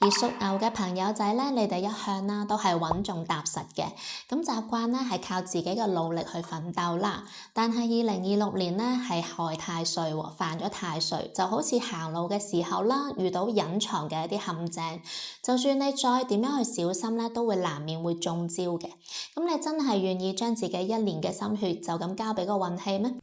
而屬牛嘅朋友仔咧，你哋一向啦都係穩重踏實嘅，咁習慣咧係靠自己嘅努力去奮鬥啦。但係2026年咧係害太歲喎，犯咗太歲，就好似行路嘅時候啦，遇到隱藏嘅一啲陷阱，就算你再點樣去小心咧，都會難免會中招嘅。咁你真係願意將自己一年嘅心血就咁交俾個運氣咩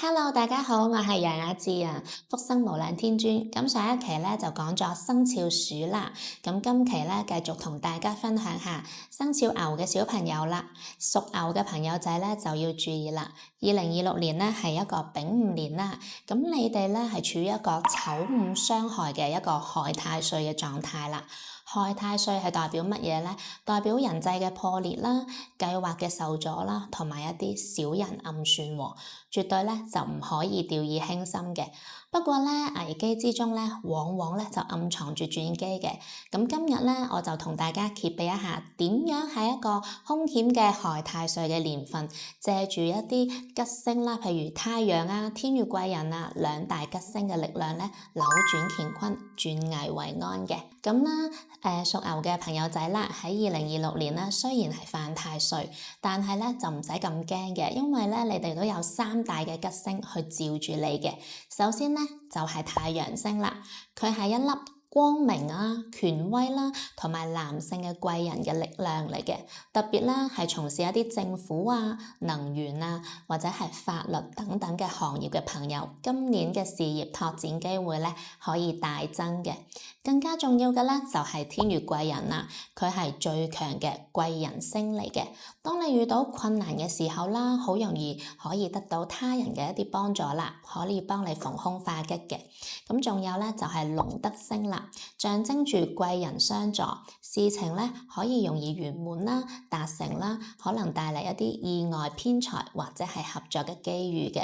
？Hello，大家好，我係楊雅智啊，福生無量天尊。咁上一期咧就講咗生肖鼠啦，咁今期咧繼續同大家分享下生肖牛嘅小朋友啦。屬牛嘅朋友仔咧就要注意啦。2026年咧係一個丙午年啦，咁你哋咧係處於一個丑午相害嘅一個害太歲嘅狀態啦。害太歲係代表乜嘢呢？代表人際嘅破裂啦、計劃嘅受阻啦，同埋一啲小人暗算喎，絕對咧就唔可以掉以輕心嘅。不過咧，危機之中咧，往往咧就暗藏住轉機嘅。咁今日咧，我就同大家揭秘一下點樣喺一個兇險嘅害太歲嘅年份，借住一啲吉星啦，譬如太陽啊、天月貴人啊兩大吉星嘅力量咧，扭轉乾坤，轉危為安嘅。咁啦，屬牛嘅朋友仔啦，喺2026年咧，雖然係犯太歲，但係咧就唔使咁驚嘅，因為咧你哋都有三大嘅吉星去照住你嘅。首先咧就係太陽星啦，佢係一粒光明啊、權威啦，同埋男性嘅貴人嘅力量嚟嘅，特別啦係從事一啲政府啊、能源啊或者係法律等等嘅行業嘅朋友，今年嘅事業拓展機會咧可以大增嘅。更加重要嘅咧就係天月貴人啦，佢係最強嘅貴人星嚟嘅。當你遇到困難嘅時候啦，好容易可以得到他人嘅一啲幫助啦，可以幫你逢凶化吉嘅。咁仲有咧就係龍德星啦，象徵住貴人相助，事情咧可以容易圓滿啦、達成啦，可能帶嚟一啲意外偏財或者係合作嘅機遇嘅。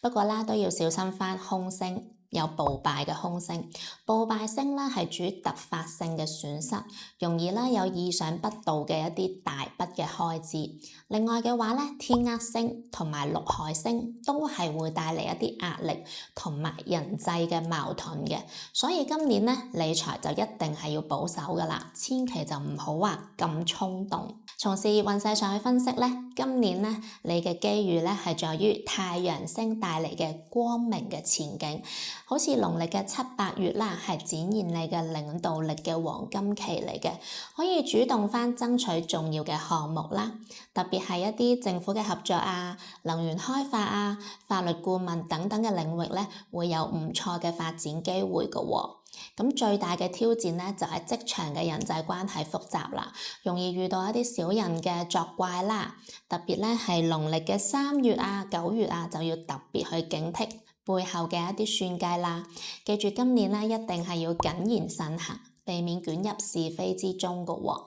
不過啦都要小心翻凶星。有暴敗嘅凶星，暴敗星咧係主突發性嘅損失，容易啦有意想不到嘅一啲大筆嘅開支。另外嘅話咧，天厄星同埋祿害星都係會帶嚟一啲壓力同埋人際嘅矛盾嘅，所以今年咧理財就一定係要保守噶啦，千祈就唔好話咁衝動。從事業運勢上去分析咧，今年咧你嘅機遇咧係在於太陽星帶嚟嘅光明嘅前景。好似農曆嘅7、8月啦，係展現你嘅領導力嘅黃金期嚟嘅，可以主動翻爭取重要嘅項目啦，特別係一啲政府嘅合作啊、能源開發啊、法律顧問等等嘅領域咧，會有唔錯嘅發展機會㗎喎。咁最大嘅挑戰咧就係職場嘅人際關係複雜啦，容易遇到一啲小人嘅作怪啦，特別咧係農曆嘅3月啊、9月啊，就要特別去警惕背後嘅一啲算計啦。記住今年咧一定係要謹言慎行，避免捲入是非之中㗎喎。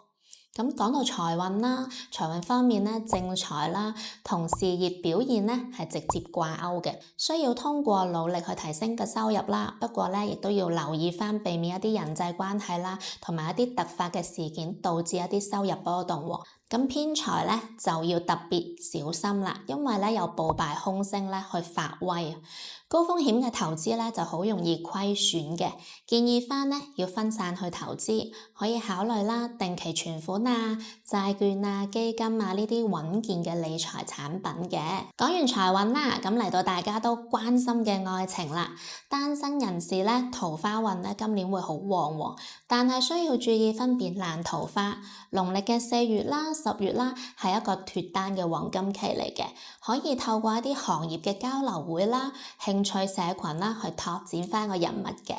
咁講到財運啦，財運方面咧，正財啦同事業表現咧係直接掛鈎嘅，需要通過努力去提升嘅收入啦。不過咧，亦都要留意翻，避免一啲人際關係啦，同埋一啲突發嘅事件導致一啲收入波動喎。咁偏財咧就要特別小心啦，因為咧有暴敗凶星咧去發威，高風險嘅投資咧就好容易虧損嘅。建議翻咧要分散去投資，可以考慮啦定期存款啊、債券啊、基金啊呢啲穩健嘅理財產品嘅。講完財運啦，咁嚟到大家都關心嘅愛情啦，單身人士咧桃花運咧今年會好旺喎，但係需要注意分辨爛桃花。農曆嘅4月啦、10月啦，係一個脫單嘅黃金期嚟嘅，可以透過一啲行業嘅交流會啦、興趣社群啦，去拓展翻個人物嘅。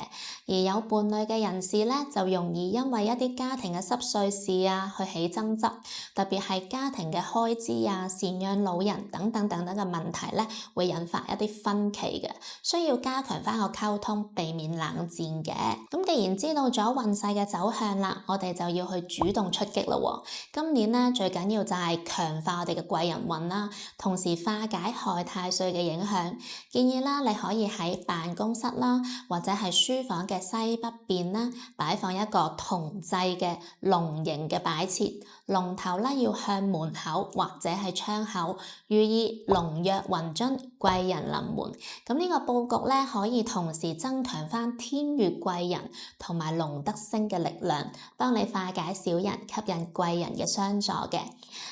而有伴侶嘅人士咧，就容易因為一啲家庭嘅濕碎事啊，去起爭執，特別係家庭嘅開支啊、贍養老人等等等等嘅問題咧，會引發一啲分歧嘅，需要加強翻個溝通，避免冷戰嘅。咁既然知道咗運勢嘅走向啦，我哋就要去主動出擊啦喎。今年咧咧，最緊要就係強化我哋嘅貴人運啦，同時化解害太歲嘅影響。建議啦，你可以喺辦公室啦，或者係書房嘅西北邊啦，擺放一個銅製嘅龍形嘅擺設，龍頭咧要向門口或者係窗口，寓意龍躍雲津，貴人臨門。咁呢個佈局咧，可以同時增強翻天月貴人同埋龍德星嘅力量，幫你化解小人，吸引貴人嘅相助嘅。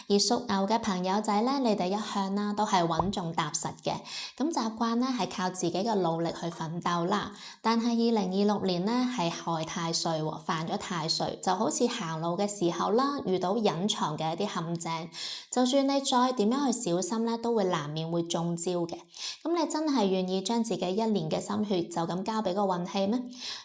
而屬牛嘅朋友仔咧，你哋一向啦都係穩重踏實嘅，咁習慣咧係靠自己嘅努力去奮鬥啦。但係2026年咧係害太歲喎，犯咗太歲，就好似行路嘅時候啦，遇到隱藏嘅一啲陷阱，就算你再點樣去小心咧，都會難免會中招嘅。咁你真係願意將自己一年嘅心血就咁交俾個運氣咩？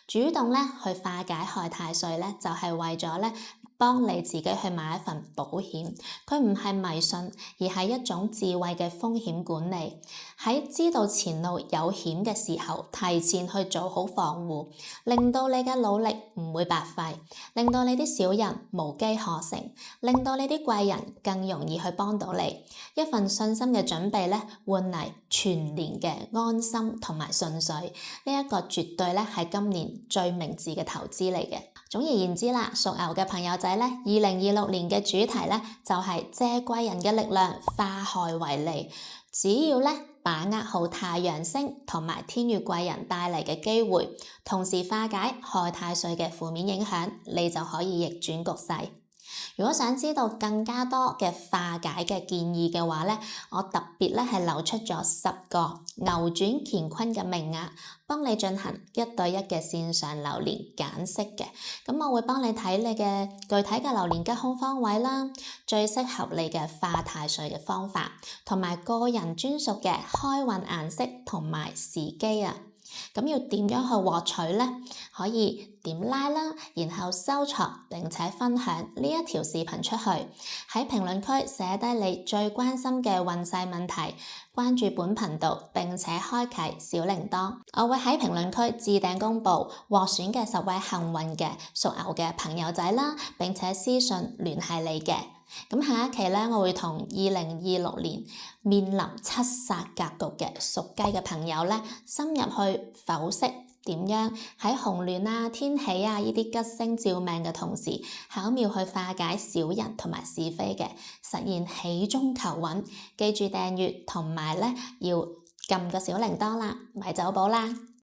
主動咧去化解害太歲咧，就係為咗咧幫你自己去買一份保險。佢唔係迷信，而係一種智慧嘅風險管理。喺知道前路有險嘅時候，提前去做好防護，令到你嘅努力唔會白費，令到你啲小人無機可乘，令到你啲貴人更容易去幫到你。一份信心嘅準備咧，換嚟全年嘅安心同埋順遂。呢一個絕對咧係今年最明智嘅投資嚟嘅。總而言之啦，屬牛嘅朋友仔咧，2026年嘅主題咧就係借貴人嘅力量化害為利。只要咧把握好太陽星同埋天月貴人帶嚟嘅機會，同時化解害太歲嘅負面影響，你就可以逆轉局勢。如果想知道更加多嘅化解嘅建議嘅話咧，我特別咧係留出咗10個牛轉乾坤嘅名額，幫你進行1對1嘅線上流年揀析嘅。咁我會幫你睇你嘅具體嘅流年吉凶方位啦，最適合你嘅化太歲嘅方法，同埋個人專屬嘅開運顏色同埋時機啊。咁要點樣去獲取呢？可以點拉啦，然後收藏並且分享呢一條視頻出去，喺評論區寫低你最關心嘅運勢問題，關注本頻道並且開啟小鈴鐺，我會喺評論區置頂公佈獲選嘅10位幸運嘅屬牛嘅朋友仔啦，並且私信聯繫你嘅。咁下一期咧，我會同2026年面臨七煞格局嘅屬雞嘅朋友咧，深入去剖析點樣喺紅鸞啊、天喜啊呢啲吉星照命嘅同時，巧妙去化解小人同埋是非嘅，實現喜中求穩。記住訂閱同埋咧要撳個小鈴鐺啦，咪走寶啦！